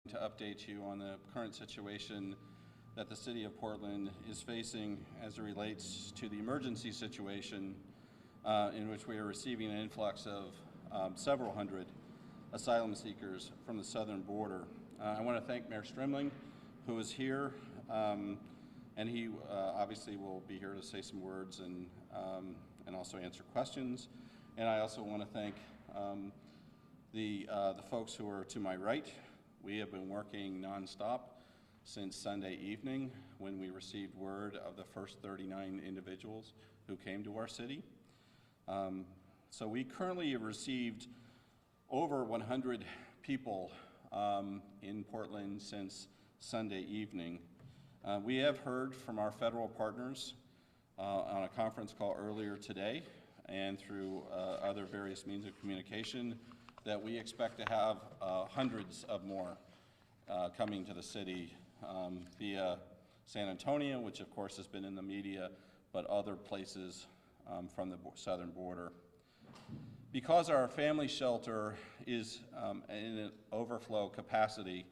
to update you on the current situation that the City of Portland is facing as it relates to the emergency situation in which we are receiving an influx of several hundred asylum seekers from the southern border. I want to thank Mayor Strimling, who is here, and he obviously will be here to say some words and also answer questions. And I also want to thank the folks who are to my right. We have been working nonstop since Sunday evening when we received word of the first 39 individuals who came to our city. So we currently have received over 100 people in Portland since Sunday evening. We have heard from our federal partners on a conference call earlier today and through other various means of communication that we expect to have hundreds of more coming to the city via San Antonio, which of course has been in the media, but other places from the southern border. Because our family shelter is in an overflow capacity,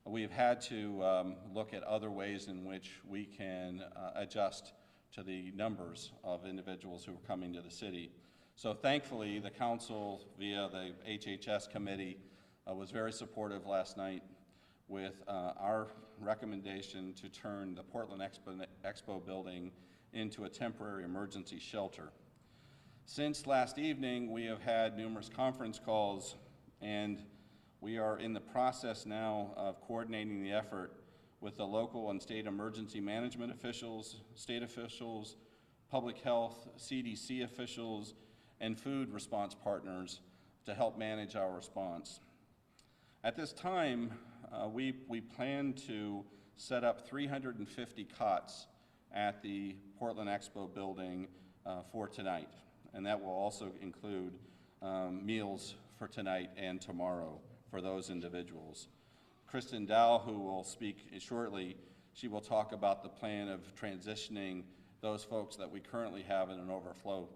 we've had to look at other ways in which we can adjust to the numbers of individuals who are coming to the city. So thankfully, the council, via the HHS committee, was very supportive last night with our recommendation to turn the Portland Expo building into a temporary emergency shelter. Since last evening, we have had numerous conference calls, and we are in the process now of coordinating the effort with the local and state emergency management officials, state officials, public health, CDC officials, and food response partners to help manage our response. At this time, we plan to set up 350 cots at the Portland Expo building for tonight, and that will also include meals for tonight and tomorrow for those individuals. Kristen Dow, who will speak shortly, she will talk about the plan of transitioning those folks that we currently have in an overflow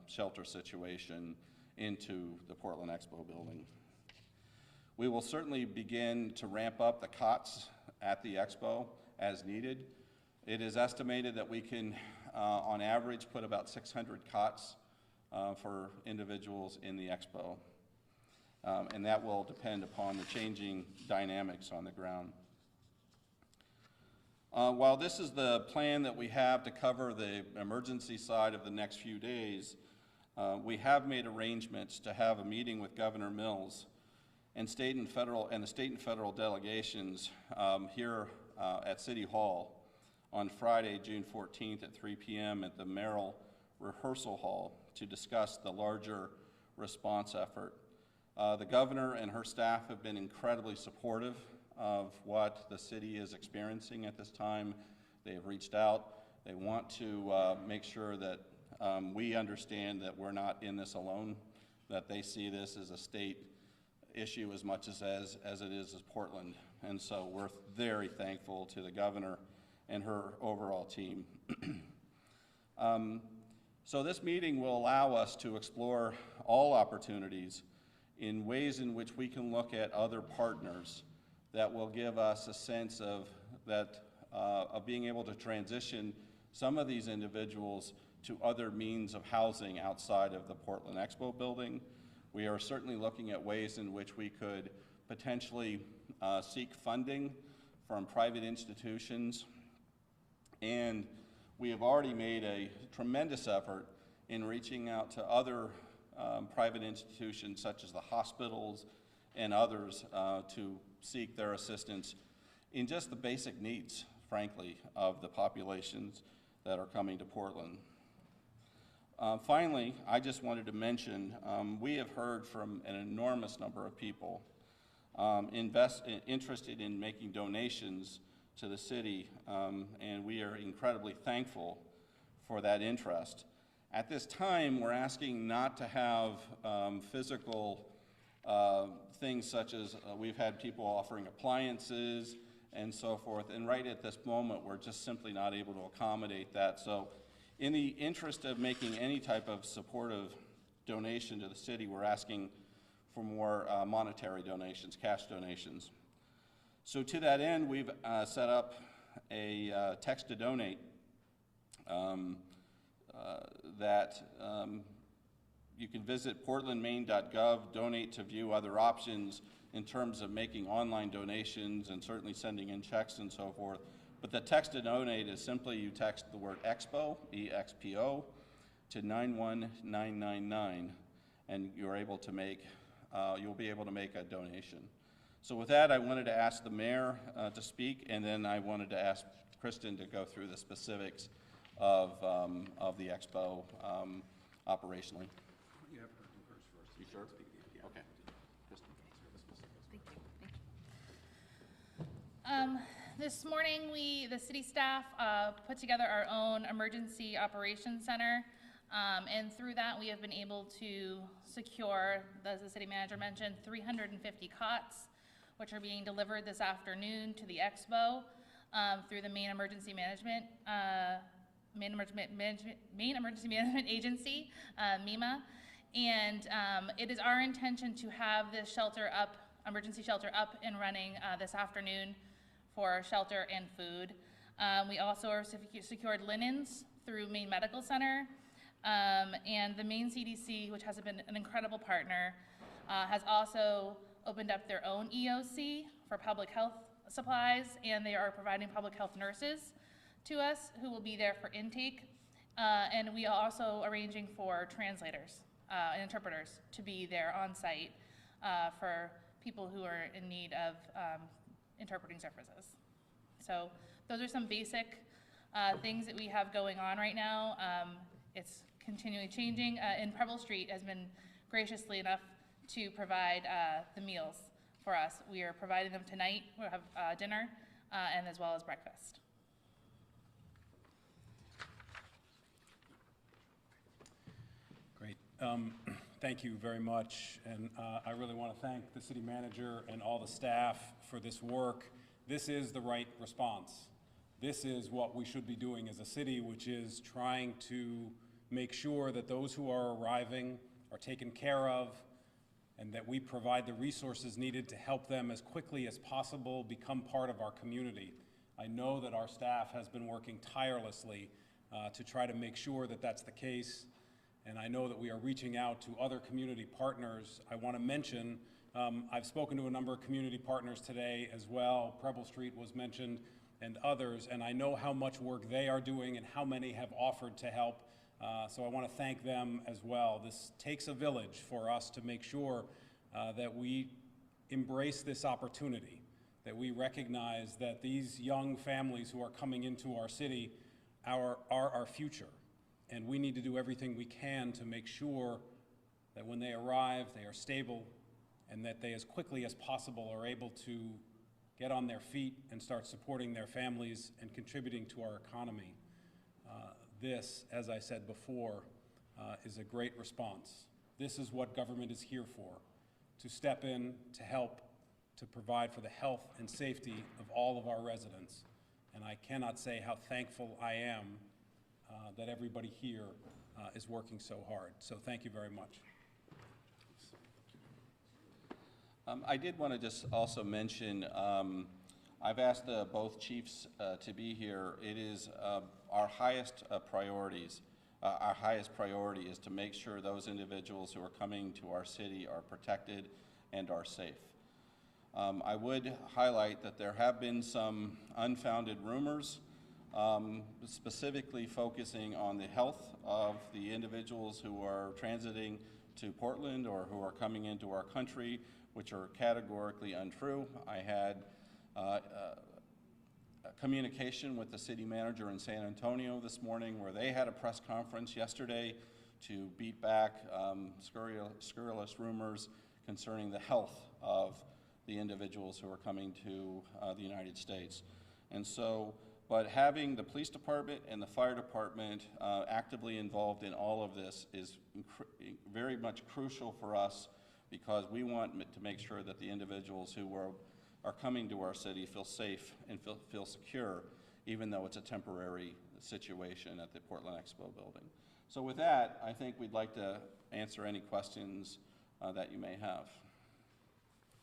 shelter situation into the Portland Expo building. We will certainly begin to ramp up the cots at the Expo as needed. It is estimated that we can, on average, put about 600 cots for individuals in the Expo. And that will depend upon the changing dynamics on the ground. While this is the plan that we have to cover the emergency side of the next few days, we have made arrangements to have a meeting with Governor Mills and the state and federal delegations here at City Hall on Friday, June 14th at 3 p.m. at the Merrill Rehearsal Hall to discuss the larger response effort. The governor and her staff have been incredibly supportive of what the city is experiencing at this time. They have reached out. They want to make sure that we understand that we're not in this alone, that they see this as a state issue as much as it is as Portland. And so we're very thankful to the governor and her overall team. So this meeting will allow us to explore all opportunities in ways in which we can look at other partners that will give us a sense of being able to transition some of these individuals to other means of housing outside of the Portland Expo building. We are certainly looking at ways in which we could potentially seek funding from private institutions, and we have already made a tremendous effort in reaching out to other private institutions such as the hospitals and others to seek their assistance in just the basic needs, frankly, of the populations that are coming to Portland. Finally, I just wanted to mention, we have heard from an enormous number of people interested in making donations to the city, and we are incredibly thankful for that interest. At this time, we're asking not to have physical things such as we've had people offering appliances and so forth, and right at this moment, we're just simply not able to accommodate that. So in the interest of making any type of supportive donation to the city, we're asking for more monetary donations, cash donations. So to that end, we've set up a text to donate that you can visit portlandmaine.gov, donate to view other options in terms of making online donations and certainly sending in checks and so forth. But the text to donate is simply you text the word EXPO, E-X-P-O, to 91999, and you're able to make, you'll be able to make a donation. So with that, I wanted to ask the mayor to speak, and then I wanted to ask Kristen to go through the specifics of the Expo operationally. You have her do hers first. You sure? Yeah. Okay. Kristen. Thank you. This morning, the city staff put together our own emergency operations center, and through that, we have been able to secure, as the city manager mentioned, 350 cots, which are being delivered this afternoon to the Expo through the Maine Emergency Management Agency, MEMA, and it is our intention to have this emergency shelter up and running this afternoon for shelter and food. We also are secured linens through Maine Medical Center, and the Maine CDC, which has been an incredible partner, has also opened up their own EOC for public health supplies, and they are providing public health nurses to us who will be there for intake. And we are also arranging for translators and interpreters to be there on site for people who are in need of interpreting services. So those are some basic things that we have going on right now. It's continually changing, and Preble Street has been graciously enough to provide the meals for us. We are providing them tonight. We'll have dinner and as well as breakfast. Great. Thank you very much, and I really want to thank the city manager and all the staff for this work. This is the right response. This is what we should be doing as a city, which is trying to make sure that those who are arriving are taken care of, and that we provide the resources needed to help them as quickly as possible become part of our community. I know that our staff has been working tirelessly to try to make sure that that's the case, and I know that we are reaching out to other community partners. I want to mention, I've spoken to a number of community partners today as well. Preble Street was mentioned and others, and I know how much work they are doing and how many have offered to help. So I want to thank them as well. This takes a village for us to make sure that we embrace this opportunity, that we recognize that these young families who are coming into our city are our future. And we need to do everything we can to make sure that when they arrive, they are stable, and that they as quickly as possible are able to get on their feet and start supporting their families and contributing to our economy. This, as I said before, is a great response. This is what government is here for, to step in, to help, to provide for the health and safety of all of our residents. And I cannot say how thankful I am that everybody here is working so hard. So thank you very much. I did want to just also mention, I've asked both chiefs to be here. It is our highest priorities. Our highest priority is to make sure those individuals who are coming to our city are protected and are safe. I would highlight that there have been some unfounded rumors, specifically focusing on the health of the individuals who are transiting to Portland or who are coming into our country, which are categorically untrue. I had communication with the city manager in San Antonio this morning, where they had a press conference yesterday to beat back scurrilous rumors concerning the health of the individuals who are coming to the United States. And so, but having the police department and the fire department actively involved in all of this is very much crucial for us, because we want to make sure that the individuals who are coming to our city feel safe and feel secure, even though it's a temporary situation at the Portland Expo building. So with that, I think we'd like to answer any questions that you may have.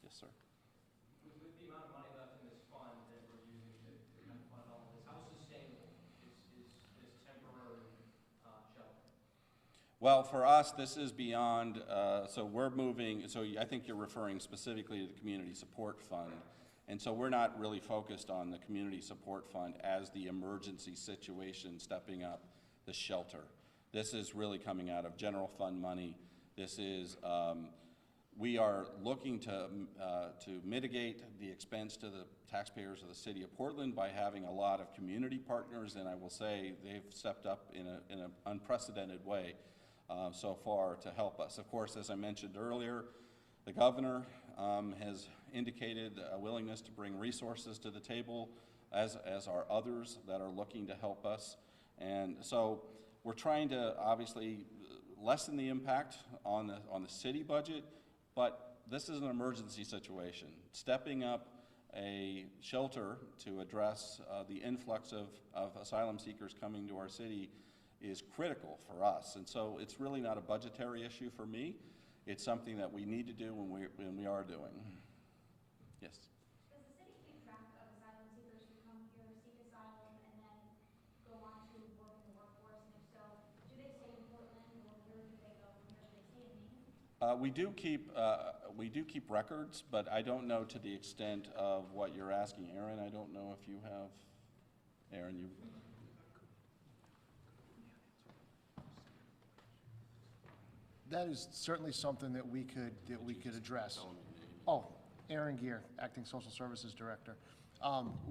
Yes, sir. With the amount of money left in this Well, for us, this is beyond, so we're moving, so I think you're referring specifically to the Community Support Fund. And so we're not really focused on the Community Support Fund as the emergency situation stepping up the shelter. This is really coming out of general fund money. This is, we are looking to mitigate the expense to the taxpayers of the city of Portland by having a lot of community partners, and I will say they've stepped up in an unprecedented way so far to help us. Of course, as I mentioned earlier, the governor has indicated a willingness to bring resources to the table, as are others that are looking to help us. And so we're trying to obviously lessen the impact on the city budget, but this is an emergency situation. Stepping up a shelter to address the influx of asylum seekers coming to our city is critical for us. And so it's really not a budgetary issue for me. It's something that we need to do when we are doing. Yes? Does the city keep track of asylum seekers who come here, seek asylum, and then go on to work in the workforce? And if so, do they stay in Portland, or where do they go from here? Do they stay in Maine? We do keep records, but I don't know to the extent of what you're asking, Aaron. I don't know if you have, Aaron, you. That is certainly something that we could address. Oh, Aaron Gear, Acting Social Services Director.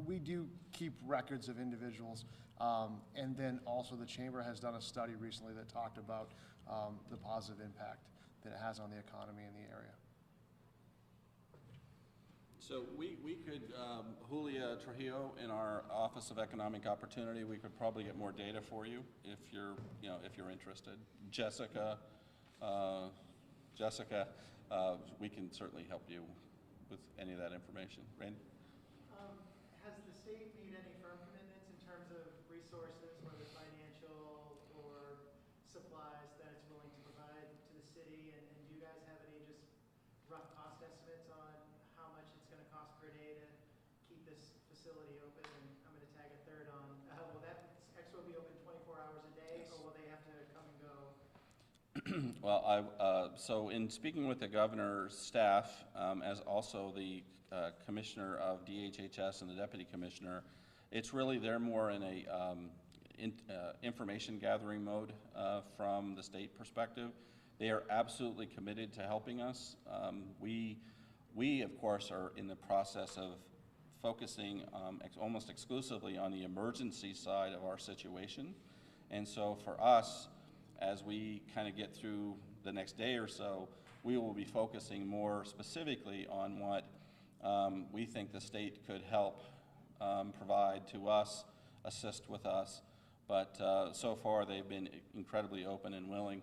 We do keep records of individuals, and then also the Chamber has done a study recently that talked about the positive impact that it has on the economy in the area. So we could, Julia Trujillo in our Office of Economic Opportunity, we could probably get more data for you if you're interested. Jessica, we can certainly help you with any of that information. Randy? Has the state made any firm commitments in terms of resources, whether financial or supplies, that it's willing to provide to the city? And do you guys have any just rough cost estimates on how much it's going to cost per day to keep this facility open? And I'm going to tag a third on, will that expo be open 24 hours a day, or will they have to come and go? Well, so in speaking with the governor's staff, as also the commissioner of DHHS and the deputy commissioner, it's really they're more in a information gathering mode from the state perspective. They are absolutely committed to helping us. We of course are in the process of focusing almost exclusively on the emergency side of our situation, and so for us, as we kind of get through the next day or so, we will be focusing more specifically on what we think the state could help provide to us, assist with us. But so far, they've been incredibly open and willing.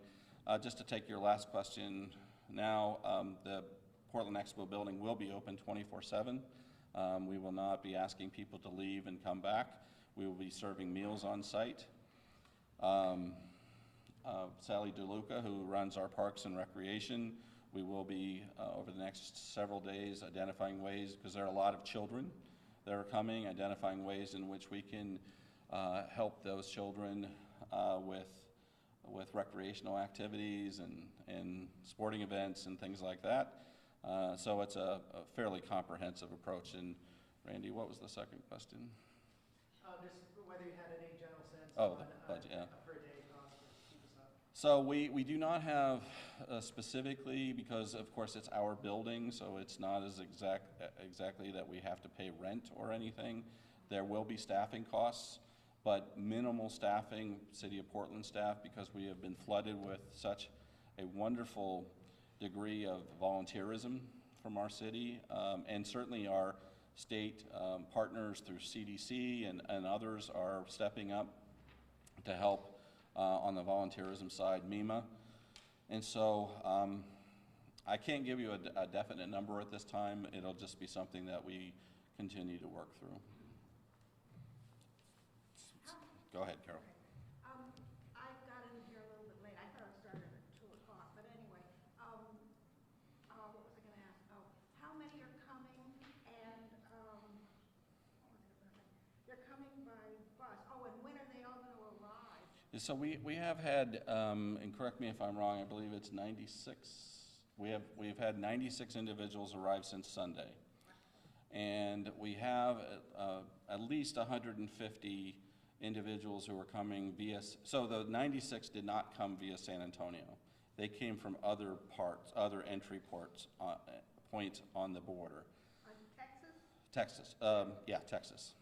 Just to take your last question now, the Portland Expo building will be open 24/7. We will not be asking people to leave and come back. We will be serving meals on site. Sally DeLuca, who runs our Parks and Recreation, we will be, over the next several days, identifying ways, because there are a lot of children that are coming, identifying ways in which we can help those children with recreational activities and sporting events and things like that. So it's a fairly comprehensive approach. And Randy, what was the second question? Just whether you had any general sense Oh, on the budget, yeah. a per day cost to keep us up. So we do not have specifically, because of course it's our building, so it's not as exactly that we have to pay rent or anything. There will be staffing costs, but minimal staffing, City of Portland staff, because we have been flooded with such a wonderful degree of volunteerism from our city, and certainly our state partners through CDC and others are stepping up to help on the volunteerism side, MEMA. And so I can't give you a definite number at this time. It'll just be something that we continue to work through. Go ahead, Carol. I got in here a little bit late. I thought it started at 2 o'clock, but anyway, what was I going to ask? Oh, how many are coming, and what was I going to say? They're coming by bus. Oh, and when are they all going to arrive? So we have had, and correct me if I'm wrong, I believe it's 96. We've had 96 individuals arrive since Sunday. And we have at least 150 individuals who are coming via, so the 96 did not come via San Antonio. They came from other parts, other entry points on the border. Texas? Yeah, Texas.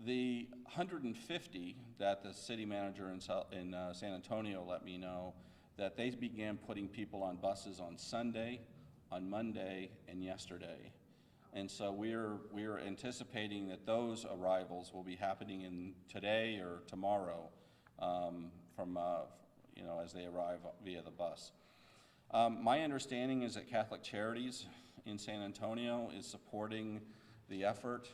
The 150 that the city manager in San Antonio let me know, that they began putting people on buses on Sunday, on Monday, and yesterday. And so we're anticipating that those arrivals will be happening in today or tomorrow, as they arrive via the bus. My understanding is that Catholic Charities in San Antonio is supporting the effort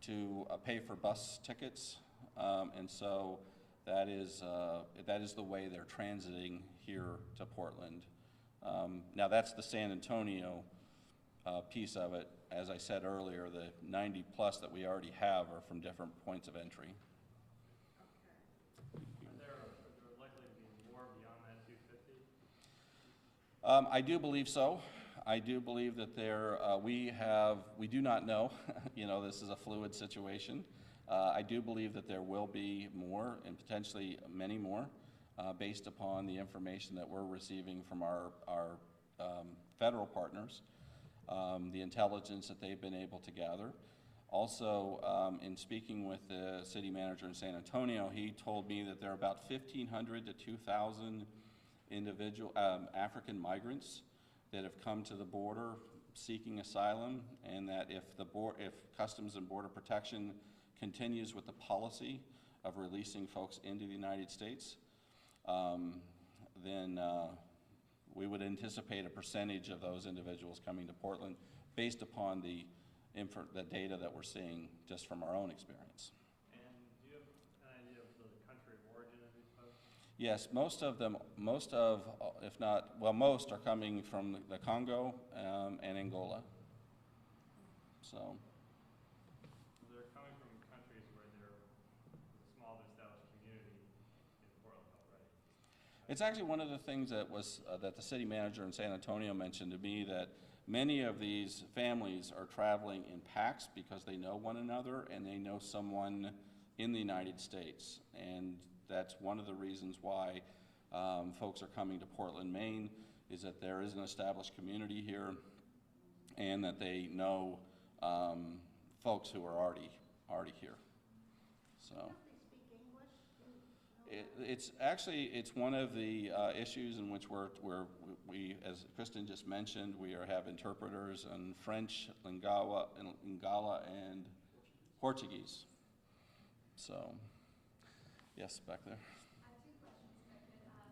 to pay for bus tickets, and so that is the way they're transiting here to Portland. Now that's the San Antonio piece of it. As I said earlier, the 90 plus that we already have are from different points of entry. Are there likely to be more beyond that 250? I do believe so. I do believe that we do not know. This is a fluid situation. I do believe that there will be more, and potentially many more, based upon the information that we're receiving from our federal partners, the intelligence that they've been able to gather. Also, in speaking with the city manager in San Antonio, he told me that there are about 1,500 to 2,000 individual African migrants that have come to the border seeking asylum, and that if Customs and Border Protection continues with the policy of releasing folks into the United States, then we would anticipate a percentage of those individuals coming to Portland based upon the data that we're seeing just from our own experience. And do you have an idea of the country of origin of these folks? Yes, most are coming from the Congo and Angola. So. They're coming from countries where there's a small but established community in Portland already. It's actually one of the things that that the city manager in San Antonio mentioned to me, that many of these families are traveling in packs because they know one another and they know someone in the United States. And that's one of the reasons why folks are coming to Portland, Maine, is that there is an established community here and that they know folks who are already here. So. Don't they speak English? It's one of the issues in which we, as Kristen just mentioned, we have interpreters in French, Lingala, and Portuguese. So, yes, back there. I have two questions, if I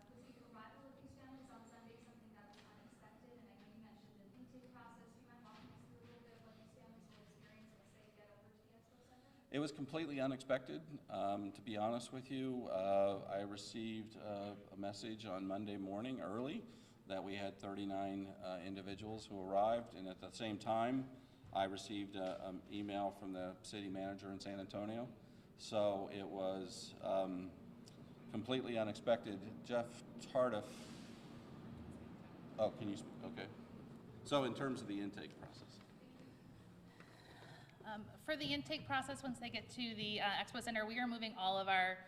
could. Was the arrival of these families on Sunday something that was unexpected? And I know you mentioned an intake process. Do you mind walking us through a little bit of what these families will experience as they get over to the Expo Center? It was completely unexpected, to be honest with you. I received a message on Monday morning early that we had 39 individuals who arrived, and at the same time, I received an email from the city manager in San Antonio. So it was completely unexpected. Jeff Tardif. Oh, can you speak? Okay. So in terms of the intake process. For the intake process, once they get to the Expo Center, we are moving all of our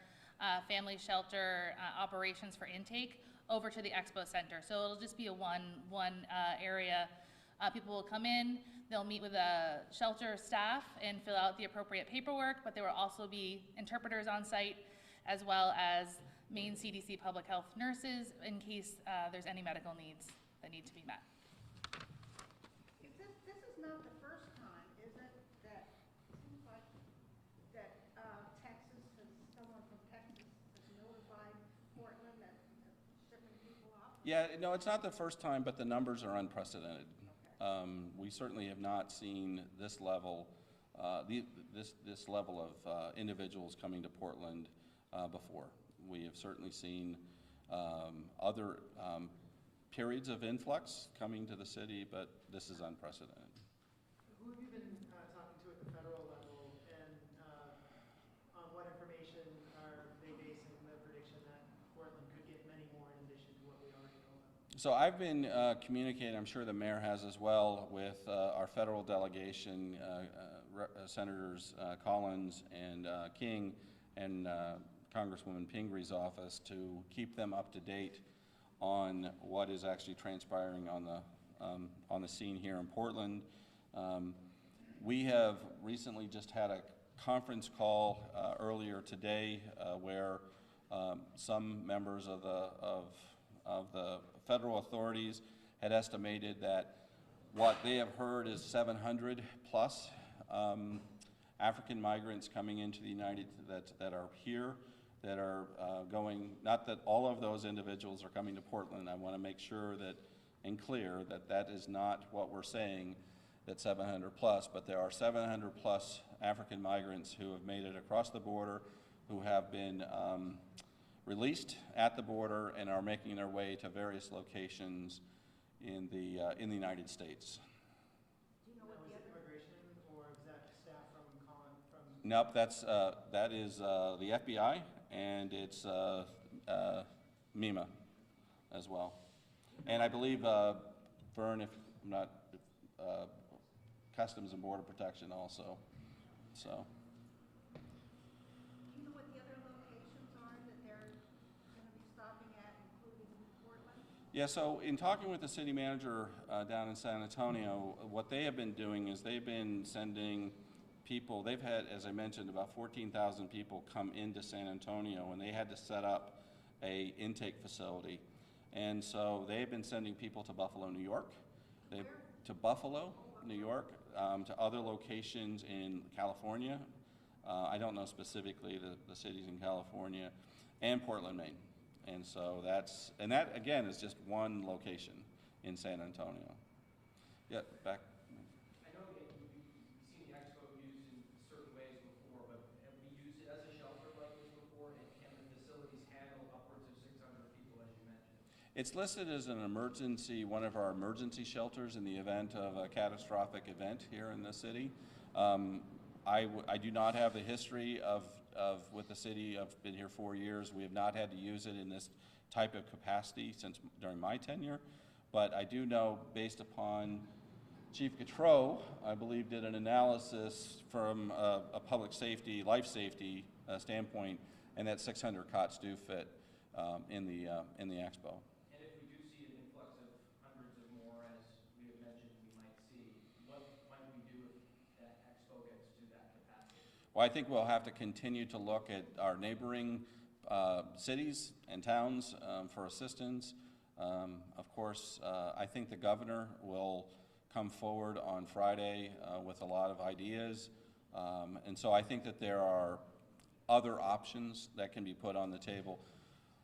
family shelter operations for intake over to the Expo Center. So it'll just be a one area. People will come in, they'll meet with the shelter staff and fill out the appropriate paperwork, but there will also be interpreters on site, as well as Maine CDC public health nurses in case there's any medical needs that need to be met. This is not the first time, is it, that seems like that someone from Texas has notified Portland that shipping people off? Yeah, no, it's not the first time, but the numbers are unprecedented. We certainly have not seen this level, this level of individuals coming to Portland before. We have certainly seen other periods of influx coming to the city, but this is unprecedented. Who have you been talking to at the federal level, and on what information are they basing So I've been communicating, I'm sure the mayor has as well, with our federal delegation, Senators Collins and King, and Congresswoman Pingree's office, to keep them up to date on what is actually transpiring on the scene here in Portland. We have recently just had a conference call earlier today where some members of the federal authorities had estimated that what they have heard is 700 plus African migrants coming into the that are here, that are going, not that all of those individuals are coming to Portland. I want to make sure that, and clear, that that is not what we're saying, that 700 plus, but there are 700 plus African migrants who have made it across the border, who have been released at the border and are making their way to various locations in the United States. Do you know Now, what is the it other? immigration, or is that staff from Nope, that is the FBI, and it's MEMA as well. And I believe, Vern, if I'm not, Customs and Border Protection also, so. Do you know what the other locations are that they're going to be stopping at, including Portland? Yeah, so in talking with the city manager down in San Antonio, what they have been doing is they've been sending people, they've had, as I mentioned, about 14,000 people come into San Antonio, and they had to set up a intake facility. And so they've been sending people to Buffalo, New York. To Buffalo, New York, to other locations in California. I don't know specifically the cities in California, and Portland, Maine. And so that again is just one location in San Antonio. Yeah, back. I know you've seen the expo used in certain ways before, but have we used it as a shelter like this before? And can the facilities handle upwards of 600 people, as you mentioned? It's listed as an emergency, one of our emergency shelters in the event of a catastrophic event here in the city. I do not have the history with the city. I've been here 4 years. We have not had to use it in this type of capacity since during my tenure. But I do know, based upon Chief Gautreaux, I believe, did an analysis from a public safety, life safety standpoint, and that 600 cots do fit in the expo. And if we do see an influx of hundreds of more, as we have mentioned we might see, what might we do if that expo gets to that capacity? Well, I think we'll have to continue to look at our neighboring cities and towns for assistance. Of course, I think the governor will come forward on Friday with a lot of ideas. And so I think that there are other options that can be put on the table.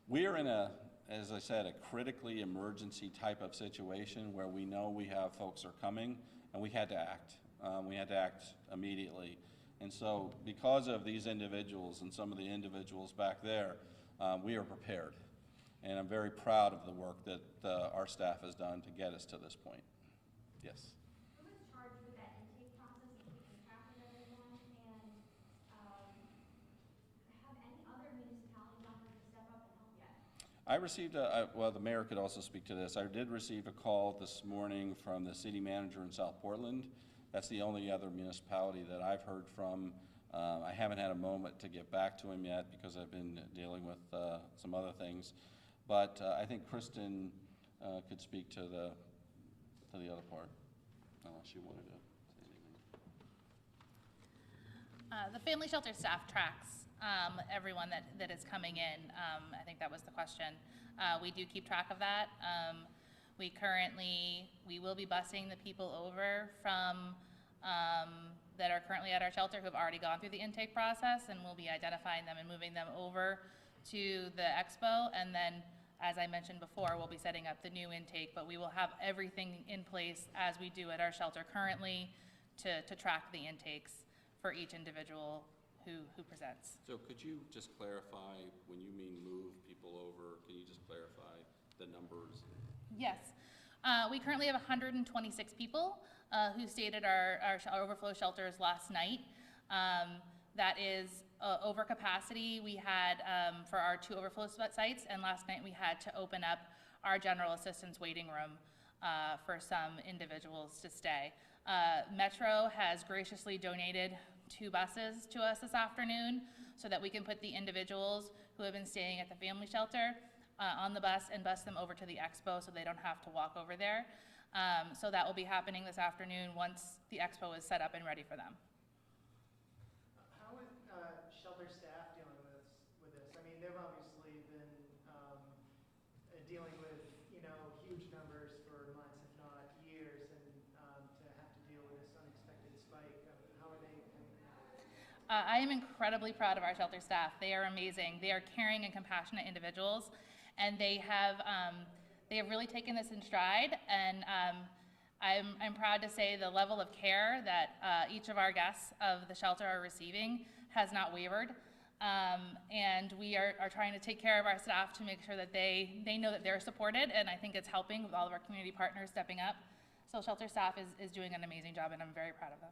We are in as I said, a critically emergency type of situation where we know we have folks are coming, and we had to act. We had to act immediately. And so because of these individuals and some of the individuals back there, we are prepared. And I'm very proud of the work that our staff has done to get us to this point. Yes? Who is charged with that intake process and keeping track of everyone? And have any other municipalities offered to step up and help yet? I received well, the mayor could also speak to this. I did receive a call this morning from the city manager in South Portland. That's the only other municipality that I've heard from. I haven't had a moment to get back to him yet because I've been dealing with some other things. But I think Kristen could speak to the other part, unless you wanted to say anything. The family shelter staff tracks everyone that is coming in. I think that was the question. We do keep track of that. We will be busing the people over from that are currently at our shelter who have already gone through the intake process, and we'll be identifying them and moving them over to the expo. And then, as I mentioned before, we'll be setting up the new intake, but we will have everything in place as we do at our shelter currently to track the intakes for each individual who presents. So could you just clarify, when you mean move people over, can you just clarify the numbers? Yes. We currently have 126 people who stayed at our overflow shelters last night. That is over capacity we had for our 2 overflow sites, and last night we had to open up our general assistance waiting room for some individuals to stay. Metro has graciously donated 2 buses to us this afternoon so that we can put the individuals who have been staying at the family shelter on the bus and bus them over to the expo so they don't have to walk over there. So that will be happening this afternoon once the expo is set up and ready for them. How is shelter staff dealing with this? I mean, they've obviously been dealing with, you know, huge numbers for months, if not years, and to have to deal with this unexpected spike. How are they doing that? I am incredibly proud of our shelter staff. They are amazing. They are caring and compassionate individuals, and they have really taken this in stride. And I'm proud to say the level of care that each of our guests of the shelter are receiving has not wavered. And we are trying to take care of our staff to make sure that they know that they're supported, and I think it's helping with all of our community partners stepping up. So shelter staff is doing an amazing job, and I'm very proud of them.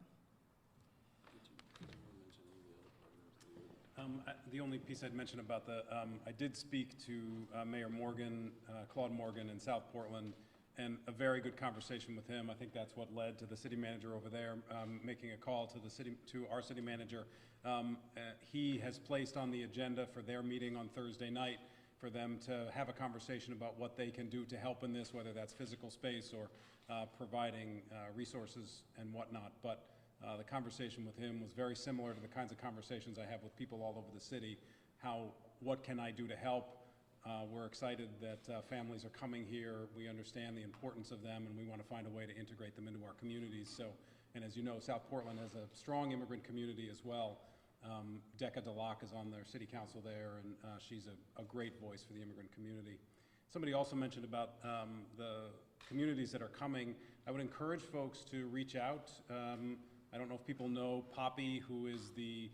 The only piece I'd mention about I did speak to Mayor Morgan, Claude Morgan in South Portland, and a very good conversation with him. I think that's what led to the city manager over there making a call to our city manager. He has placed on the agenda for their meeting on Thursday night for them to have a conversation about what they can do to help in this, whether that's physical space or providing resources and whatnot. But the conversation with him was very similar to the kinds of conversations I have with people all over the city. What can I do to help? We're excited that families are coming here. We understand the importance of them, and we want to find a way to integrate them into our communities. So, and as you know, South Portland has a strong immigrant community as well. Decca DeLocke is on their city council there, and she's a great voice for the immigrant community. Somebody also mentioned about the communities that are coming. I would encourage folks to reach out. I don't know if people know Poppy, who is the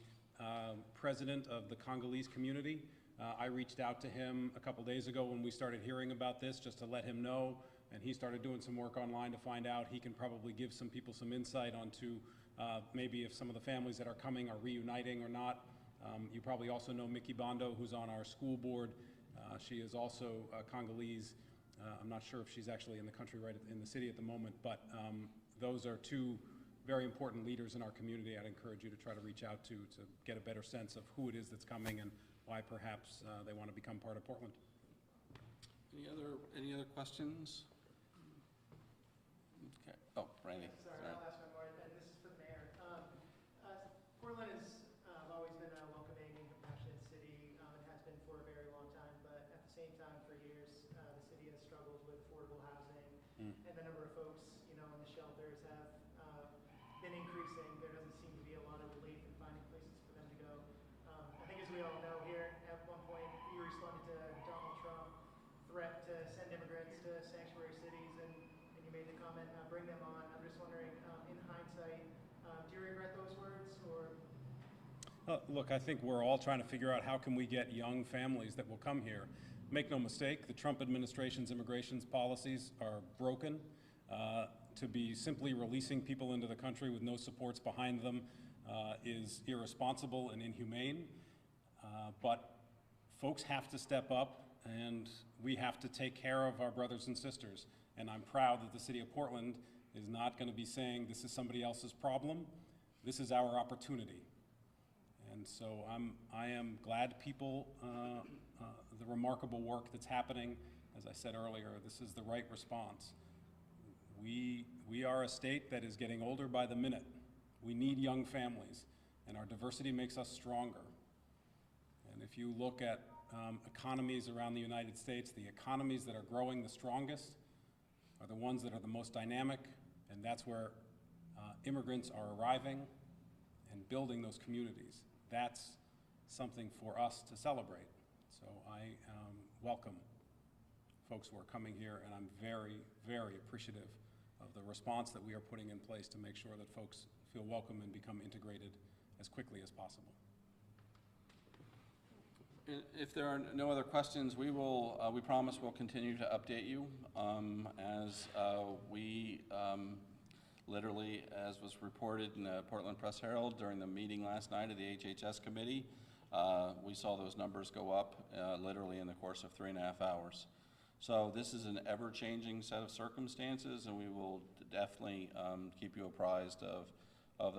president of the Congolese community. I reached out to him a couple days ago when we started hearing about this, just to let him know, and he started doing some work online to find out. He can probably give some people some insight onto maybe if some of the families that are coming are reuniting or not. You probably also know Mickey Bondo, who's on our school board. She is also Congolese. I'm not sure if she's actually in the country right in the city at the moment, but those are 2 very important leaders in our community. I'd encourage you to try to reach out to get a better sense of who it is that's coming and why perhaps they want to become part of Portland. Any other questions? Okay. Oh, Randy. Sorry, I'll ask one more, and this is for the mayor. Portland has always been a welcoming and compassionate city. It has been for a very long time, but at the same time, for years, the city has struggled with affordable housing, and the number of folks, you know, in the shelters have been increasing. There doesn't seem to be a lot of relief in finding places for them to go. I think as we all know here, at one point, you responded to Donald Trump's threat to send immigrants to sanctuary cities, and you made the comment, bring them on. I'm just wondering, in hindsight, do you regret those words, or? Look, I think we're all trying to figure out how can we get young families that will come here. Make no mistake, the Trump administration's immigration policies are broken. To be simply releasing people into the country with no supports behind them is irresponsible and inhumane. But folks have to step up, and we have to take care of our brothers and sisters. And I'm proud that the city of Portland is not going to be saying this is somebody else's problem. This is our opportunity. And so I am glad people, the remarkable work that's happening. As I said earlier, this is the right response. We are a state that is getting older by the minute. We need young families, and our diversity makes us stronger. And if you look at economies around the United States, the economies that are growing the strongest are the ones that are the most dynamic, and that's where immigrants are arriving and building those communities. That's something for us to celebrate. So I welcome folks who are coming here, and I'm very, very appreciative of the response that we are putting in place to make sure that folks feel welcome and become integrated as quickly as possible. If there are no other questions, we promise we'll continue to update you as we literally, as was reported in the Portland Press Herald during the meeting last night of the HHS committee, we saw those numbers go up literally in the course of 3.5 hours. So this is an ever-changing set of circumstances, and we will definitely keep you apprised of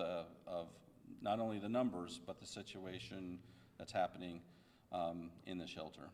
not only the numbers, but the situation that's happening in the shelter.